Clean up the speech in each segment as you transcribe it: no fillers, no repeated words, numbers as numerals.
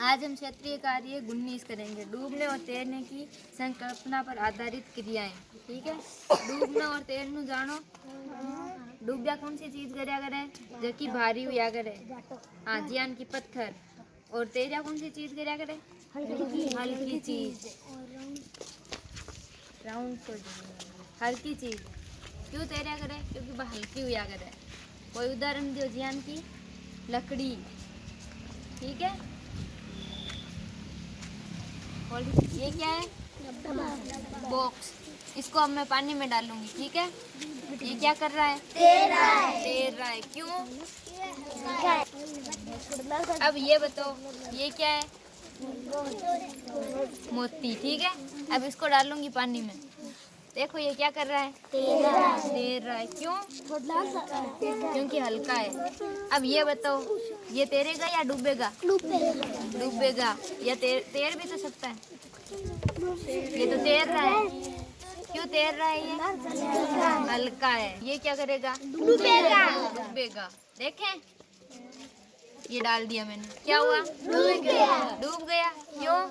आज हम क्षेत्रीय कार्य 19 करेंगे। डूबने और तैरने की संकल्पना पर आधारित क्रियाएं। ठीक है, डूबना और तैरना जानो। डूबिया कौन सी चीज करया करे जो कि भारी हुआ करे। हाँ, जियान की पत्थर। और तैरिया कौन सी चीज करया करे, हल्की चीज। राउंड तो हल्की चीज क्यों तैरिया करे, क्योंकि वह हल्की हुआ करे। कोई उदाहरण दियो जियान की लकड़ी। ठीक है, और ये क्या है, बॉक्स। इसको अब मैं पानी में डालूंगी। ठीक है, ये क्या कर रहा है, तैर रहा है। क्यों, अब ये बताओ ये क्या है, मोती। ठीक है, अब इसको डालूंगी पानी में। देखो ये क्या कर रहा है, तैर रहा है। क्यों, क्योंकि हल्का है। अब ये बताओ ये तैरेगा या डूबेगा, डूबेगा। या तैर भी तो सकता है। ये तो तैर रहा है। क्यों तैर रहा है, ये हल्का है। ये क्या करेगा, डूबेगा। देखें, ये डाल दिया मैंने, क्या हुआ, डूब गया। क्यों,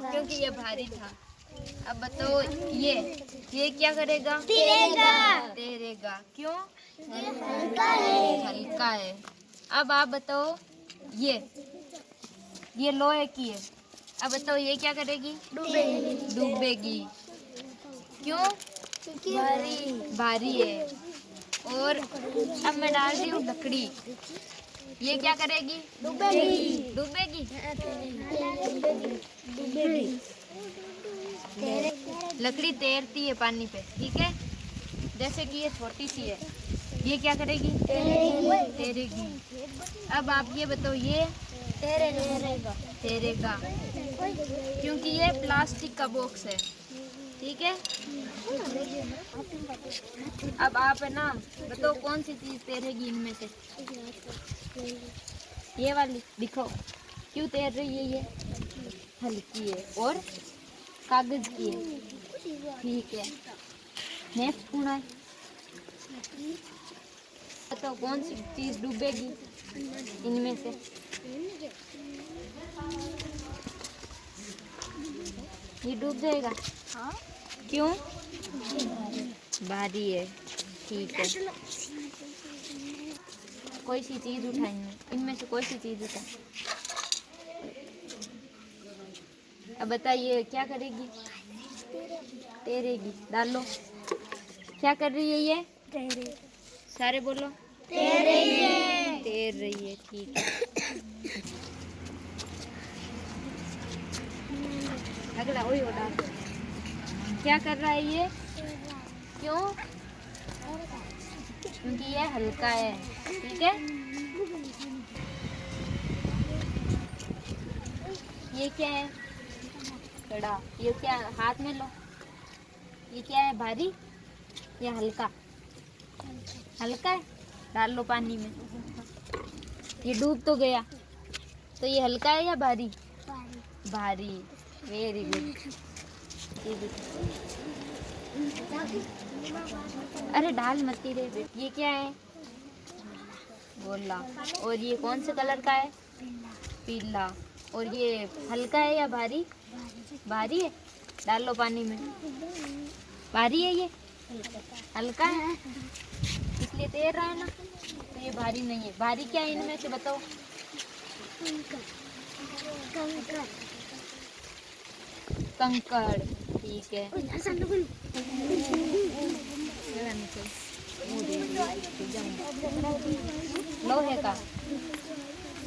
क्योंकि ये भारी था। अब बताओ ये क्या करेगा, तैरेगा। क्यों, हल्का है। अब आप बताओ ये लोहे की है। अब बताओ ये क्या करेगी, डूबेगी। क्यों, भारी है। और अब मैं डाल रही हूँ लकड़ी। ये क्या करेगी, डूबेगी। लकड़ी तैरती है पानी पे। ठीक है, जैसे कि ये छोटी सी है, ये क्या करेगी, तैरेगी। अब आप ये बताओ ये तैरेगा क्योंकि ये प्लास्टिक का बॉक्स है। ठीक है, अब आप है ना बताओ कौन सी चीज तैरेगी इनमें से। ये वाली दिखाओ, क्यों तैर रही है, ये हल्की है और कागज की है। ठीक है, नेक्स्ट कौन है, बताओ कौन सी चीज डूबेगी इनमें से। ये डूब जाएगा। क्यों, भारी है। ठीक है, कोई सी चीज उठाएंगे, इनमें से कोई सी चीज उठा। अब बताइए क्या करेगी, तैरेगी। डालो, क्या कर रही है ये, सारे बोलो, तैर रही है। ठीक है, अगला वही होता। क्या कर रहा है ये, क्यों, क्योंकि ये हल्का है। ठीक है, ये क्या है, कड़ा। ये क्या, हाथ में लो, ये क्या है, भारी या हल्का, हल्का है। डाल लो पानी में, ये डूब तो गया। तो ये हल्का है या भारी, भारी। Very good. अरे डाल मत रे। ये क्या है, गोला। और ये कौन से कलर का है, पीला। और ये हल्का है या भारी, भारी है। डाल लो पानी में, भारी है, ये हल्का है इसलिए तैर रहा है ना। तो ये भारी नहीं है। भारी क्या है इनमें से बताओ, कंकड़। ठीक है, लोहे का।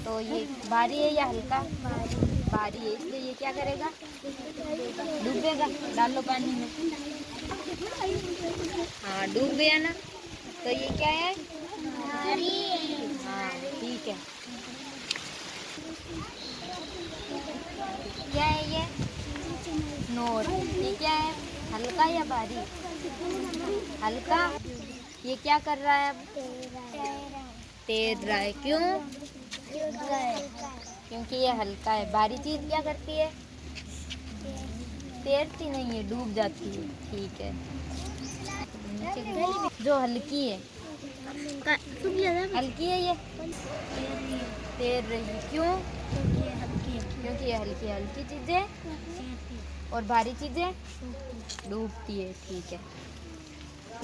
तो ये भारी है या हल्का, भारी है इसलिए ये क्या करेगा, डूबेगा। डाल लो पानी में। हाँ, डूब गया ना। तो ये क्या है, हाँ ठीक है। क्या है ये, नोट। ये क्या है, हल्का या भारी, हल्का। ये क्या कर रहा है, तैर रहा है। क्यों, क्योंकि ये हल्का है। भारी चीज क्या करती है, तैरती नहीं है, डूब जाती है। ठीक है, जो हल्की है, हल्की है ये, तैर रही है। क्यों, है हल्की हल्की चीजें और भारी चीजें डूबती है। ठीक है।